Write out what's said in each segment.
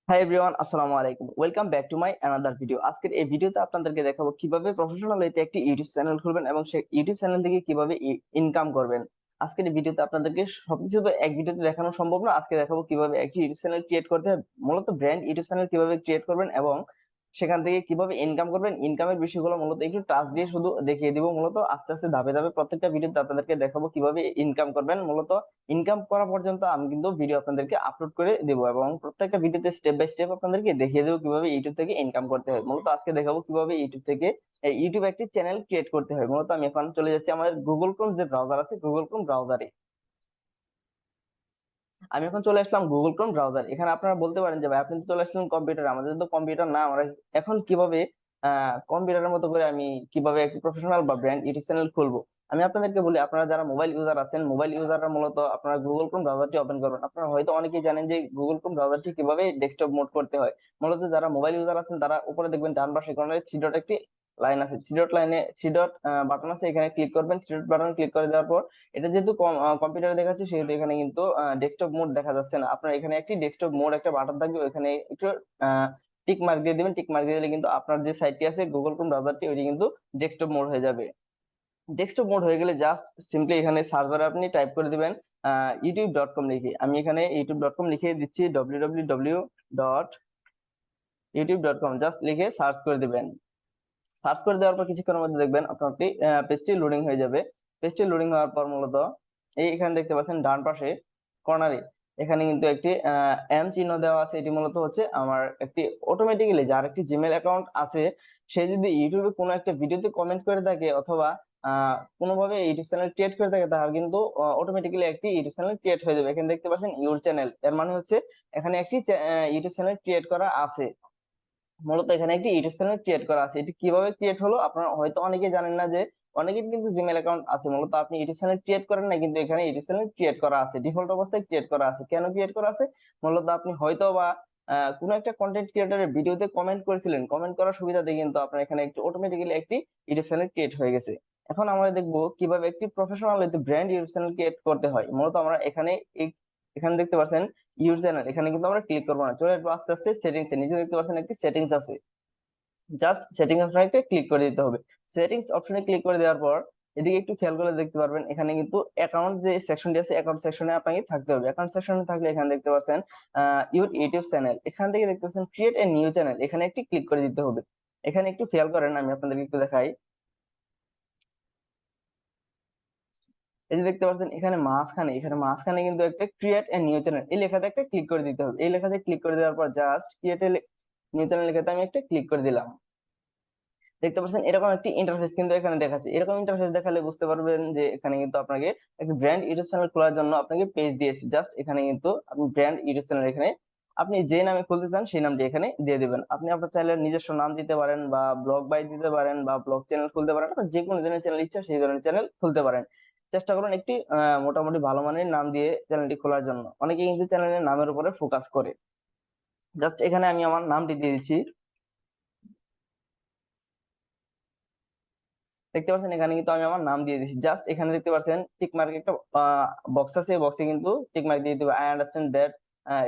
Hi everyone, আসসালামু আলাইকুম। Welcome back to my another video. আজকের এই ভিডিওতে আপনাদেরকে দেখাবো কিভাবে প্রফেশনাল হইতে একটি ইউটিউব চ্যানেল খুলবেন এবং সেই ইউটিউব চ্যানেল থেকে কিভাবে ইনকাম করবেন। আজকের এই ভিডিওতে আপনাদেরকে সবকিছু তো এক ভিডিওতে দেখানো সম্ভব না। আজকে দেখাবো কিভাবে একটি ইউটিউব চ্যানেল ক্রিয়েট করতে হয়, মূলত ব্র্যান্ড ইউটিউব চ্যানেল কিভাবে ক্রিয়েট করবেন এবং সেখান থেকে কিভাবে ইনকাম করবেন। ইনকামের বিষয়গুলো মূলত একটু টাচ দিয়ে শুধু দেখিয়ে দিব। মূলত আস্তে আস্তে ধাপে ধাপে প্রত্যেকটা ভিডিওতে আপনাদেরকে দেখাবো কিভাবে ইনকাম করবেন। মূলত ইনকাম করা পর্যন্ত আমি কিন্তু ভিডিও আপনাদেরকে আপলোড করে দেবো এবং প্রত্যেকটা ভিডিওতে স্টেপ বাই স্টেপ আপনাদেরকে দেখিয়ে দেবো কিভাবে ইউটিউব থেকে ইনকাম করতে হয়। মূলত আজকে দেখাবো কিভাবে ইউটিউব থেকে ইউটিউব একটি চ্যানেল ক্রিয়েট করতে হয়। মূলত আমি এখন চলে যাচ্ছি আমাদের গুগল ক্রোম যে ব্রাউজার আছে, গুগল ক্রোম ব্রাউজারে। আমি এখন চলে আসলাম গুগল ক্রোম ব্রাউজার। এখানে আপনারা বলতে পারেন যে ভাই আপনি তো চলে আসলেন কম্পিউটার, আমাদের তো কম্পিউটার না, আমরা এখন কিভাবে কম্পিউটারের মতো করে আমি কিভাবে একটি প্রফেশনাল বা ব্র্যান্ড ইউটিউব চ্যানেল খুলবো। আমি আপনাদেরকে বলি, আপনারা যারা মোবাইল ইউজার আছেন, মোবাইল ইউজাররা মূলত আপনারা গুগল ক্রোম ব্রাউজারটি ওপেন করবেন। আপনারা হয়তো অনেকেই জানেন যে গুগল ক্রোম ব্রাউজারটি কিভাবে ডেস্কটপ মোড করতে হয়। মূলত যারা মোবাইল ইউজার আছেন তারা উপরে দেখবেন ডান পাশে কর্নারে থ্রি ডট একটি লাইন আছে, থ্রি ডট লাইনে থ্রি ডট বাটন আছে, এখানে ক্লিক করবেন। থ্রি ডট বাটন ক্লিক করে দেওয়ার পর এটা যেহেতু কম্পিউটারে দেখাচ্ছে সেহেতু এখানে কিন্তু ডেস্কটপ মোড দেখা যাচ্ছে না। আপনার এখানে একটি ডেস্কটপ মোড একটা বাটন থাকবে, ওখানে একটু টিক মার্ক দিয়ে দিবেন। টিক মার্ক দিয়ে দিলে কিন্তু আপনার যে সাইটটি আছে গুগল ক্রোম ব্রাউজারটি, ওইটি কিন্তু ডেস্কটপ মোড হয়ে যাবে। ডেস্কটপ মোড হয়ে গেলে জাস্ট সিম্পলি এখানে সার্ভারে আপনি টাইপ করে দিবেন youtube.com লিখে। আমি এখানে youtube.com লিখে দিচ্ছি, www.youtube.com জাস্ট লিখে সার্চ করে দিবেন। সার্চ করে দেওয়ার পর কিছুক্ষণের মধ্যে দেখবেন আপনার পেজটি লোডিং হয়ে যাবে। পেজটি লোডিং হওয়ার পর মূলত এখানে দেখতে পাচ্ছেন ডান পাশে কর্নারে এখানে কিন্তু একটি এম চিহ্ন দেওয়া আছে। এটি মূলত হচ্ছে আমার একটি অটোমেটিক্যালি যার একটি জিমেল অ্যাকাউন্ট আছে, সে যদি ইউটিউবে কোনো একটা ভিডিওতে কমেন্ট করে থাকে অথবা কোনোভাবে ইউটিউব চ্যানেল ক্রিয়েট করে থাকে, তাহলে কিন্তু অটোমেটিক্যালি একটি ইউটিউব চ্যানেল ক্রিয়েট হয়ে যাবে। এখানে দেখতে পাচ্ছেন ইউর চ্যানেল, এর মানে হচ্ছে এখানে একটি ইউটিউব চ্যানেল ক্রিয়েট করা আছে। মূলত এখানে একটি ইউটিউব চ্যানেল ক্রিয়েট করা আছে। এটি কিভাবে ক্রিয়েট হলো আপনারা হয়তো অনেকেই জানেন না যে অনেকের কিন্তু জিমেল অ্যাকাউন্ট আছে। মূলত আপনি ইউটিউব চ্যানেল ক্রিয়েট করেন না, কিন্তু এখানে ইউটিউব চ্যানেল ক্রিয়েট করা আছে, ডিফল্ট অবস্থায় ক্রিয়েট করা আছে। কেন ক্রিয়েট করা আছে? মূলত আপনি হয়তো বা কোনো একটা কন্টেন্ট ক্রিয়েটরের ভিডিওতে কমেন্ট করেছিলেন, কমেন্ট করার সুবিধাতে কিন্তু আপনার এখানে একটি অটোমেটিক্যালি একটি ইউটিউব চ্যানেল ক্রিয়েট হয়ে গেছে। এখন আমরা দেখবো কিভাবে একটি professional brand YouTube channel create করতে হয়। মূলত আমরা এখানে এখানে দেখতে পাচ্ছেন ইউর চ্যানেল, এখানে কিন্তু আমরা ক্লিক করবো না, চলে আসবো আস্তে আস্তে সেটিংস এ। নিচে দেখতে পাচ্ছেন একটি সেটিংস আছে, জাস্ট সেটিংস অপশনে ক্লিক করে দিতে হবে। সেটিংস অপশনে ক্লিক করে দেওয়ার পর এদিকে একটু খেয়াল করে দেখতে পারবেন এখানে কিন্তু অ্যাকাউন্ট যে সেকশনটি আছে, অ্যাকাউন্ট সেকশনে আপনাকে থাকতে হবে। অ্যাকাউন্ট সেকশনে থাকলে এখানে দেখতে পাচ্ছেন ইউর ইউটিউব চ্যানেল, এখান থেকে দেখতে পাচ্ছেন ক্রিয়েট এ নিউ চ্যানেল, এখানে একটি ক্লিক করে দিতে হবে। এখানে একটু খেয়াল করেন, আমি আপনাদেরকে একটু দেখাই। এই যে দেখতে পাচ্ছেন এখানে মাঝখানে কিন্তু একটা ক্রিয়েট এ নিউ চ্যানেল, এই লেখাতে একটা ক্লিক করে দিতে হবে। এই লেখাতে ক্লিক করে দেওয়ার পর just create a new channel লেখাতে আমি একটা ক্লিক করে দিলাম। দেখতে পাচ্ছেন এরকম একটি ইন্টারফেস কিন্তু এখানে দেখাচ্ছে। এরকম ইন্টারফেস দেখালে বুঝতে পারবেন যে এখানে কিন্তু আপনাকে একটি ব্র্যান্ড ইউটিউব চ্যানেল খোলার জন্য আপনাকে পেজ দিয়েছি। জাস্ট এখানে কিন্তু আপনি ব্র্যান্ড ইউটিউব চ্যানেল, এখানে আপনি যে নামে খুলতে চান সেই নামটি এখানে দিয়ে দিবেন। আপনি আপনার চাইলে নিজস্ব নাম দিতে পারেন বা ব্লগ বাই দিতে পারেন বা ব্লগ চ্যানেল খুলতে পারেন। আপনার যে কোনো ধরনের চ্যানেল ইচ্ছা সেই ধরনের চ্যানেল খুলতে পারেন। চেষ্টা করুন একটি মোটামুটি ভালো মানের নাম দিয়ে চ্যানেলটি খোলার জন্য। অনেকে কিন্তু চ্যানেলের নামের উপরে ফোকাস করে। জাস্ট এখানে আমি আমার নামটি দিয়ে দিচ্ছি। দেখতে পাচ্ছেন এখানে কিন্তু আমি আমার নাম দিয়ে দিচ্ছি। জাস্ট এখানে দেখতে পাচ্ছেন টিক মার্ক একটা বক্স আছে, বক্সে কিন্তু টিক মার্ক দিয়ে দিবেন। আই আন্ডারস্ট্যান্ড দ্যাট,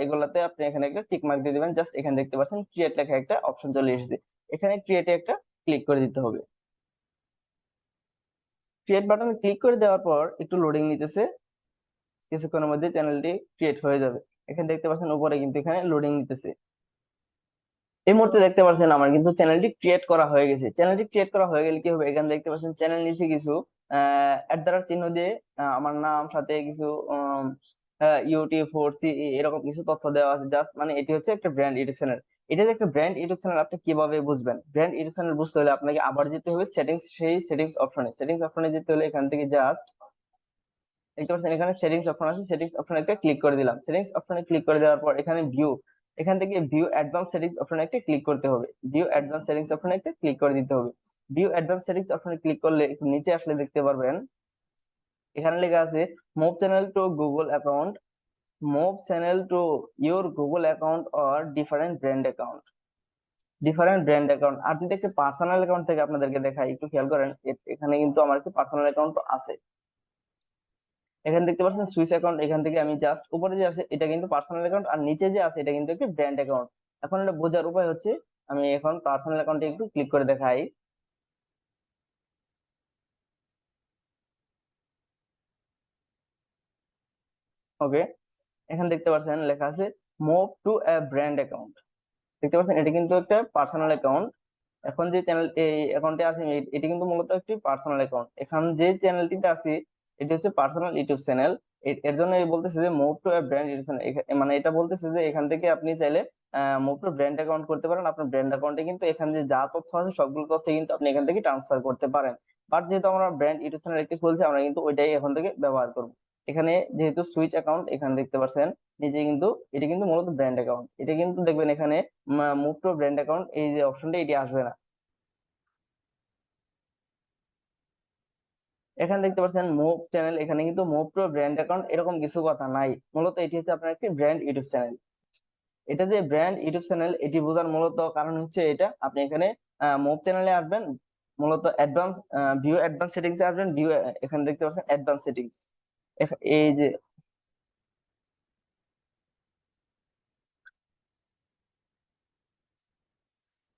এগুলাতে আপনি এখানে একটা টিক মার্ক দিয়ে দিবেন। জাস্ট এখানে দেখতে পাচ্ছেন ক্রিয়েট লেখা একটা অপশন চলে এসেছে, এখানে ক্রিয়েটে একটা ক্লিক করে দিতে হবে। ক্রিয়েট বাটনে ক্লিক করে দেওয়ার পর একটু লোডিং নিতেছে, কিছুক্ষণের মধ্যে চ্যানেলটি ক্রিয়েট হয়ে যাবে। এখানে দেখতে পাচ্ছেন উপরে কিন্তু এখানে লোডিং নিতেছে। এই মুহূর্তে দেখতে পাচ্ছেন আমার কিন্তু চ্যানেলটি ক্রিয়েট করা হয়ে গেছে। চ্যানেলটি ক্রিয়েট করা হয়ে গেলে কি হবে, এখানে দেখতে পাচ্ছেন চ্যানেল নিচে কিছু চিহ্ন দিয়ে আমার নাম সাথে কিছু ইউটিউব ফোরসি এরকম কিছু তথ্য দেওয়া আছে। জাস্ট মানে এটি হচ্ছে একটা ব্র্যান্ড ইউটিউব চ্যানেল। এটা যে একটা ব্র্যান্ড ইউটিউব চ্যানেল আপনি কিভাবে বুঝবেন? ব্র্যান্ড ইউটিউব চ্যানেল বুঝতে হলে আপনাকে আবার যেতে হবে সেটিংস, সেই সেটিংস অপশনে যেতে হলে এখান থেকে জাস্ট দেখতে পাচ্ছেন এখানে সেটিংস অপশন আছে, সেটিংস অপশনে একটা ক্লিক করে দিলাম। সেটিংস অপশনে ক্লিক করে দেওয়ার পর এখানে ভিউ, এখান থেকে ভিউ অ্যাডভান্স সেটিংস অপশনে একটা ক্লিক করতে হবে। ভিউ অ্যাডভান্স সেটিংস অপশনে একটা ক্লিক করে দিতে হবে। ভিউ অ্যাডভান্স সেটিংস অপশনে ক্লিক করলে একটু নিচে আসলে দেখতে পারবেন এখানে লেখা আছে move channel to Google account, move channel to your Google account or different brand account. আর যদি একটা পার্সোনাল অ্যাকাউন্ট থেকে আপনাদেরকে দেখাই, একটু খেয়াল করেন এখানে কিন্তু আমার একটি পার্সোনাল অ্যাকাউন্ট আছে। এখানে দেখতে পাচ্ছেন সুইচ অ্যাকাউন্ট, এখান থেকে আমি জাস্ট উপরে যে আছে এটা কিন্তু পার্সোনাল অ্যাকাউন্ট, আর নিচে যে আছে এটা কিন্তু একটি ব্র্যান্ড অ্যাকাউন্ট। এখন এটা বোঝার উপায় হচ্ছে আমি এখন পার্সোনাল অ্যাকাউন্টে একটু ক্লিক করে দেখাই। ওকে, এখানে দেখতে পাচ্ছেন লেখা আছে move to A brand account. দেখতে পাচ্ছেন এটা কিন্তু একটা পার্সোনাল অ্যাকাউন্ট। এখন যে চ্যানেল এই অ্যাকাউন্টে আছে এটি কিন্তু মূলত একটি পার্সোনাল অ্যাকাউন্ট। এখন যে চ্যানেলটিতে আছে এটি হচ্ছে পার্সোনাল ইউটিউব চ্যানেল। এর জন্য এই বলতেছে যে move to A brand YouTube channel, মানে এটা বলতেছে যে এখান থেকে আপনি চাইলে মুভ টু ব্র্যান্ড অ্যাকাউন্ট করতে পারেন। আপনার ব্র্যান্ড অ্যাকাউন্টে কিন্তু এখানে যে যা তথ্য আছে সবগুলো তথ্য কিন্তু আপনি এখান থেকে ট্রান্সফার করতে পারেন। বাট যেহেতু আমরা ব্র্যান্ড ইউটিউব চ্যানেল একটি খুলছি, আমরা কিন্তু ওইটাই এখন থেকে ব্যবহার করব। এখানে যেহেতু সুইচ অ্যাকাউন্ট এখানে দেখতে পাচ্ছেন নিচে কিন্তু এটি কিন্তু মূলত ব্র্যান্ড অ্যাকাউন্ট। এটা কিন্তু দেখবেন এখানে মুভ টু ব্র্যান্ড অ্যাকাউন্ট এই যে অপশনটা এটি আসবে না। এখানে দেখতে পাচ্ছেন মুভ চ্যানেল, এখানে কিন্তু মুভ টু ব্র্যান্ড অ্যাকাউন্ট এরকম কিছু কথা নাই। মূলত এটি হচ্ছে আপনার একটি ব্র্যান্ড ইউটিউব চ্যানেল। এটা যে ব্র্যান্ড ইউটিউব চ্যানেল এটি বোঝার মূলত কারণ হচ্ছে এটা আপনি এখানে মুভ চ্যানেলে আসবেন, মূলত অ্যাডভান্স ভিউ অ্যাডভান্স সেটিংস এ আসবেন। ভিউ এখানে দেখতে পাচ্ছেন অ্যাডভান্স সেটিংস। এই যে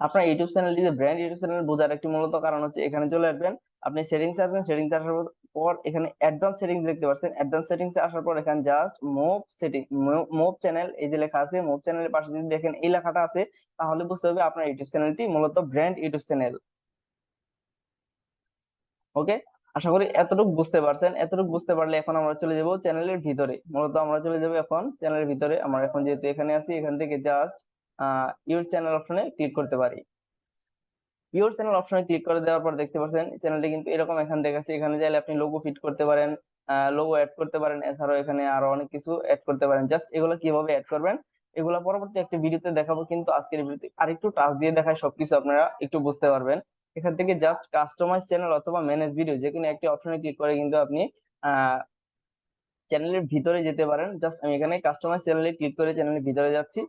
আপনার ইউটিউব চ্যানেলটি যে ব্র্যান্ড ইউটিউব চ্যানেল বোঝার একটি মূলত কারণ হচ্ছে এখানে চলে আসবেন, আপনি সেটিংস আসবেন, সেটিংস আসার পর এখানে অ্যাডভান্স সেটিংস দেখতে পাচ্ছেন। অ্যাডভান্স সেটিংস আসার পর এখানে just move setting move channel এই যে লেখা আছে, মুভ চ্যানেলের পাশে যদি দেখেন এই লেখাটা আছে তাহলে বুঝতে হবে আপনার ইউটিউব চ্যানেলটি মূলত ব্র্যান্ড ইউটিউব চ্যানেল। ওকে, আশা করি এতটুকু বুঝতে পারছেন। এতটুকু বুঝতে পারলে এখন আমরা চলে যাব চ্যানেলের ভিতরে। মূলত আমরা চলে যাব এখন চ্যানেলের ভিতরে। আমরা এখন যেহেতু এখানে আছি এখান থেকে জাস্ট ইউর চ্যানেল অপশনে ক্লিক করতে পারি। পিওর চ্যানেল অপশনে ক্লিক করে দেওয়ার পর দেখতে পাচ্ছেন চ্যানেলটি কিন্তু এরকম এখান দেখাচ্ছে। এখানে চাইলে আপনি লোগো ফিট করতে পারেন, লোগো অ্যাড করতে পারেন, এছাড়াও এখানে আরো অনেক কিছু অ্যাড করতে পারেন। জাস্ট এগুলো কিভাবে অ্যাড করবেন এগুলো পরবর্তী একটা ভিডিওতে দেখাবো, কিন্তু আজকের ভিডিওতে আরেকটু টাচ দিয়ে দেখায় সবকিছু আপনারা একটু বুঝতে পারবেন। এখান থেকে জাস্ট কাস্টমাইজ চ্যানেল অথবা ম্যানেজ ভিডিও যে কোনো একটি অপশনে ক্লিক করে কিন্তু আপনি আহ চ্যানেলের ভিতরে যেতে পারেন। জাস্ট আমি এখানে কাস্টমাইজ চ্যানেলে ক্লিক করে চ্যানেলের ভিতরে যাচ্ছি।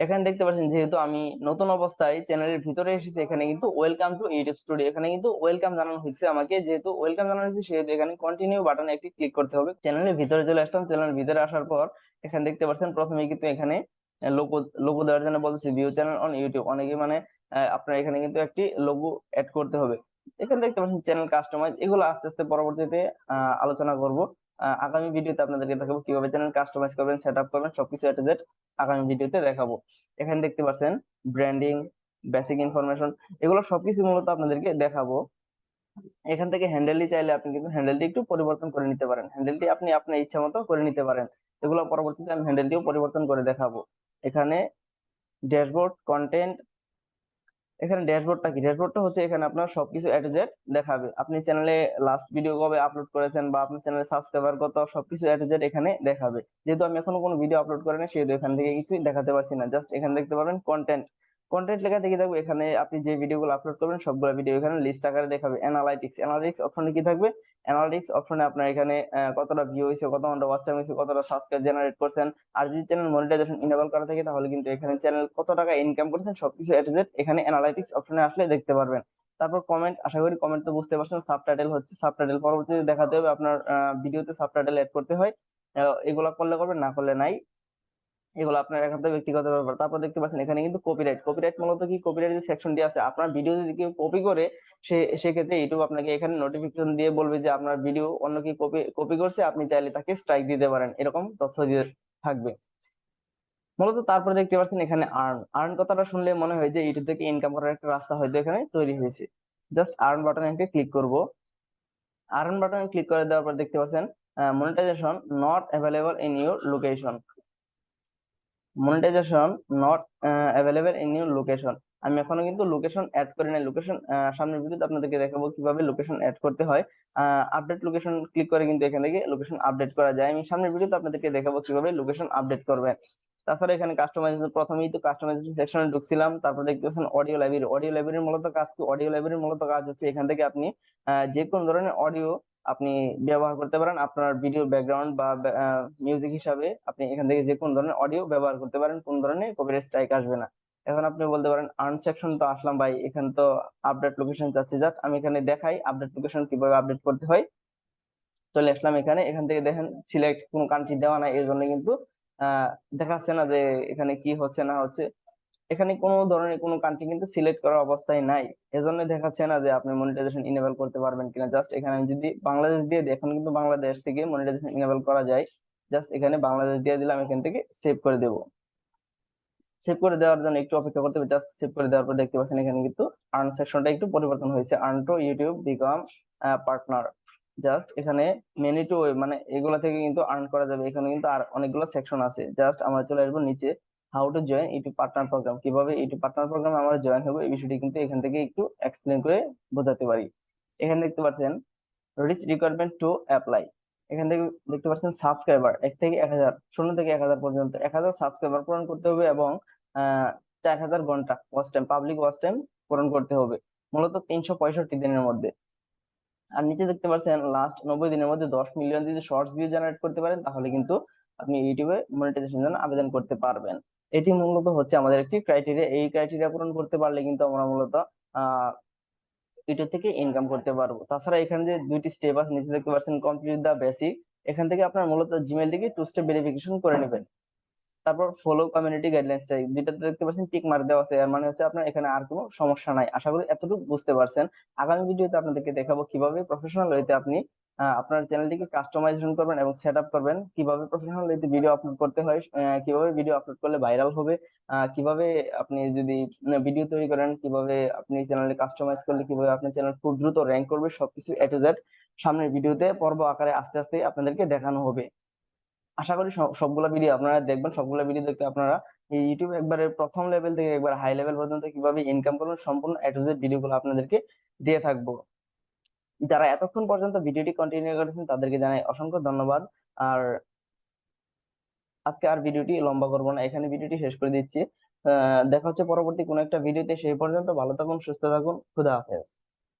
এখানে দেখতে পাচ্ছেন যেহেতু আমি নতুন অবস্থায় চ্যানেলের ভিতরে এসেছি, এখানে কিন্তু ওয়েলকাম টু ইউটিউব স্টুডিও, এখানে কিন্তু ওয়েলকাম জানানো হয়েছে আমাকে। যেহেতু ওয়েলকাম জানানো হয়েছে সেহেতু এখানে কন্টিনিউ বাটনে একটি ক্লিক করতে হবে। চ্যানেলের ভিতরে চলে আসলাম। চ্যানেলের ভিতরে আসার পর এখানে দেখতে পাচ্ছেন প্রথমে কিন্তু এখানে লোগো লোগো দেওয়ার জন্য বলছে ভিউ চ্যানেল অন ইউটিউব। অনেকে মানে আপনার এখানে কিন্তু একটি লোগো অ্যাড করতে হবে। এখানে দেখতে পাচ্ছেন চ্যানেল কাস্টমাইজ, এগুলো আস্তে আস্তে পরবর্তীতে আলোচনা করব। আগামী ভিডিওতে আপনাদেরকে দেখাবো কিভাবে চ্যানেল কাস্টমাইজ করবেন, সেট আপ করবেন, সবকিছু এ টু জেড আগামী ভিডিওতে দেখাবো। এখানে দেখতে পাচ্ছেন ব্র্যান্ডিং, বেসিক ইনফরমেশন, এগুলো সবকিছু মূলত আপনাদেরকে দেখাবো। এখান থেকে হ্যান্ডেলটি চাইলে আপনি কিন্তু হ্যান্ডেলটি একটু পরিবর্তন করে নিতে পারেন। হ্যান্ডেলটি আপনি আপনার ইচ্ছা মতো করে নিতে পারেন। এগুলো পরবর্তীতে আমি হ্যান্ডেলটিও পরিবর্তন করে দেখাবো। এখানে ড্যাশবোর্ড, কন্টেন্ট, এখানে ড্যাশবোর্ডটা কি, ড্যাশবোর্ডটা হচ্ছে এখানে আপনার সবকিছু এ টু জেড দেখাবে। আপনি চ্যানেলে লাস্ট ভিডিও কবে আপলোড করেছেন বা আপনার চ্যানেলে সাবস্ক্রাইবার কত, সবকিছু এ টু জেড এখানে দেখাবে। যেহেতু আমি এখনো কোনো ভিডিও আপলোড করিনি সেহেতু এখান থেকে কিছুই দেখাতে পারছি না। জাস্ট এখানে দেখতে পাবেন কন্টেন্ট, কন্টেন্ট লেখা থেকে থাকবে এখানে আপনি যে ভিডিওগুলো আপলোড করবেন সবগুলো ভিডিও এখানে লিস্ট আকারে দেখাবে। অ্যানালাইটিক্স, অ্যানালাইটিক্স অপশনে কি থাকবে, অ্যানালাইটিক্স অপশনে আপনার এখানে কতটা ভিউ হয়েছে, কত ঘন্টা ওয়াচ টাইম হয়েছে, কতটা সাবস্ক্রাইব জেনারেট করছেন। আর যদি চ্যানেল মনিটাইজেশন ইনেবল করা থাকে তাহলে কিন্তু এখানে চ্যানেল কত টাকা ইনকাম করেছেন সবকিছু এ টু জেড এখানে অ্যানালাইটিক্স অপশনে আসলে দেখতে পারবেন। তারপর কমেন্ট, আশা করি কমেন্ট তো বুঝতে পারছেন। সাবটাইটেল হচ্ছে সাবটাইটেল পরবর্তীতে দেখাতে হবে আপনার ভিডিওতে সাবটাইটেল এড করতে হয়। এগুলা করলে করবেন, না করলে নাই। এগুলো আপনার একান্ত ব্যক্তিগত ব্যাপার। তারপর দেখতে পাচ্ছেন এখানে কিন্তু কপিরাইট, কপিরাইট মূলত কি, কপিরাইট যে সেকশনটি আছে আপনার ভিডিও যদি কেউ কপি করে সেক্ষেত্রে ইউটিউব আপনাকে এখানে নোটিফিকেশন দিয়ে বলবে যে আপনার ভিডিও অন্য কি কপি কপি করছে, আপনি চাইলে তাকে স্ট্রাইক দিতে পারেন, এরকম তথ্য দিয়ে থাকবে মূলত। তারপরে দেখতে পাচ্ছেন এখানে আর্ন, আর্ন কথাটা শুনলে মনে হয় যে ইউটিউব থেকে ইনকাম করার একটা রাস্তা হয়তো এখানে তৈরি হয়েছে। জাস্ট আর্ন বাটনে একটা ক্লিক করব। আর্ন বাটনে ক্লিক করে দেওয়ার পর দেখতে পাচ্ছেন monetisation not available in your location, monetisation not available in your location. আমি এখনো কিন্তু লোকেশন অ্যাড করি নাই। লোকেশন সামনের ভিডিওতে আপনাদেরকে দেখাবো কিভাবে লোকেশন অ্যাড করতে হয়। আপডেট লোকেশন ক্লিক করে কিন্তু এখান থেকে লোকেশন আপডেট করা যায়। আমি সামনের ভিডিওতে আপনাদেরকে দেখাবো কিভাবে লোকেশন আপডেট করবেন। তাছাড়া এখানে কাস্টমাইজেশন, প্রথমেই তো কাস্টমাইজেশন সেকশনে ঢুকছিলাম। তারপর দেখতে পাচ্ছেন অডিও লাইব্রেরি, অডিও লাইব্রেরির মূলত কাজ কি, অডিও লাইব্রেরির মূলত কাজ হচ্ছে এখান থেকে আপনি যে কোনো ধরনের অডিও আপনি ব্যবহার করতে পারেন আপনার ভিডিও ব্যাকগ্রাউন্ড বা মিউজিক হিসাবে। আপনি এখান থেকে যে কোনো ধরনের অডিও ব্যবহার করতে পারেন, কোন ধরনের কপিরাইট স্ট্রাইক আসবে না। এখন আপনি বলতে পারেন আর্ন সেকশন তো আসলাম ভাই, এখানে তো আপডেট লোকেশন চাচ্ছি। যাক আমি এখানে দেখাই আপডেট লোকেশন কিভাবে আপডেট করতে হয়। চলে আসলাম এখানে। এখান থেকে দেখেন সিলেক্ট কোনো কান্ট্রি দেওয়া নাই, এর জন্য কিন্তু আহ দেখাচ্ছে না যে এখানে কি হচ্ছে না হচ্ছে। এখানে কোনো ধরনের কোনো কান্ট্রি কিন্তু সিলেক্ট করার অবস্থায় নাই, এজন্য দেখাচ্ছে না যে আপনি মনিটাইজেশন ইনেবল করতে পারবেন কিনা। জাস্ট এখানে আমি যদি বাংলাদেশ দিয়ে দিই, এখন কিন্তু বাংলাদেশ থেকে মনিটাইজেশন ইনেবল করা যায়। জাস্ট এখানে বাংলাদেশ দিয়ে দিলাম, এখান থেকে সেভ করে দেবো। সেভ করে দেওয়ার জন্য একটু অপেক্ষা করতে হবে। জাস্ট সেভ করে দেওয়ার পর দেখতে পাচ্ছেন এখানে কিন্তু আর্ন সেকশনটা একটু পরিবর্তন হয়েছে, earn to YouTube become partner. Just এখানে মেনি টু মানে এগুলা থেকে কিন্তু আর্ন করা যাবে। এখানে কিন্তু আর অনেকগুলো সেকশন আছে। জাস্ট আমরা চলে আসবো নিচে, how to join YouTube partner program, কিভাবে ইউটিউব পার্টনার প্রোগ্রামে আমরা জয়েন হবো এই বিষয়টি কিন্তু এখান থেকে একটু এক্সপ্লেন করে বোঝাতে পারি। এখানে দেখতে পাচ্ছেন রিচ রিকোয়ারমেন্ট টু অ্যাপ্লাই। এখান থেকে দেখতে পাচ্ছেন সাবস্ক্রাইবার 1 থেকে 1000, 0 থেকে 1000 পর্যন্ত 1000 সাবস্ক্রাইবার পূরণ করতে হবে এবং 4000 ঘন্টা watch time, public watch time পূরণ করতে হবে, মূলত 365 দিনের মধ্যে। আর নিচে দেখতে পাচ্ছেন লাস্ট 90 দিনের মধ্যে 10 মিলিয়ন যদি শর্টস ভিউ জেনারেট করতে পারেন, তাহলে কিন্তু আপনি ইউটিউবে মনিটাইজেশন জন্য আবেদন করতে পারবেন। এটি মূলত হচ্ছে আমাদের একটি ক্রাইটেরিয়া। এই ক্রাইটেরিয়া পূরণ করতে পারলে কিন্তু আমরা মূলত ইউটিউব থেকে ইনকাম করতে পারবো। তাছাড়া এখানে যে দুইটি স্টেপ আছে, নিচে দেখতে পাচ্ছেন কমপ্লিট দা বেসিক, এখান থেকে আপনার মূলত জিমেইলটিকে 2 স্টেপ ভেরিফিকেশন করে নেবেন। তারপর ফলো কমিউনিটি গাইডলাইন্স চাই, যেটাতে দেখতে পাচ্ছেন টিক মার্ক দেওয়া আছে, এর মানে হচ্ছে আপনার এখানে আর কোনো সমস্যা নাই। আশা করি এতটুকু বুঝতে পারছেন। আগামী ভিডিওতে আপনাদেরকে দেখাবো কিভাবে প্রফেশনাল ওয়েতে আপনি আপনার চ্যানেলটিকে কাস্টমাইজেশন করবেন এবং সেট আপ করবেন, কিভাবে প্রফেশনাল ওয়েতে ভিডিও আপলোড করতে হয়, কিভাবে ভিডিও আপলোড করলে ভাইরাল হবে, কিভাবে আপনি যদি ভিডিও তৈরি করেন, কিভাবে আপনি চ্যানেলে কাস্টমাইজ করলে কিভাবে আপনার চ্যানেল খুব দ্রুত র্যাঙ্ক করবে, সবকিছু এ টু জেড সামনের ভিডিওতে পর্ব আকারে আস্তে আস্তে আপনাদেরকে দেখানো হবে। আশা করি সবগুলা ভিডিও আপনারা দেখবেন। সবগুলা ভিডিও দেখতে আপনারা এই ইউটিউব একবারে প্রথম লেভেল থেকে একবার হাই লেভেল পর্যন্ত কিভাবে ইনকাম করবেন সম্পূর্ণ এ টু জেড ভিডিওগুলো আপনাদেরকে দিয়ে থাকবো। যারা এতক্ষণ পর্যন্ত ভিডিওটি কন্টিনিউ করেছেন তাদেরকে জানাই অসংখ্য ধন্যবাদ। আর আজকে আর ভিডিওটি লম্বা করবো না, এখানে ভিডিওটি শেষ করে দিচ্ছি। দেখা হচ্ছে পরবর্তী কোনো একটা ভিডিওতে। সেই পর্যন্ত ভালো থাকুন, সুস্থ থাকুন, খুদা হাফেজ।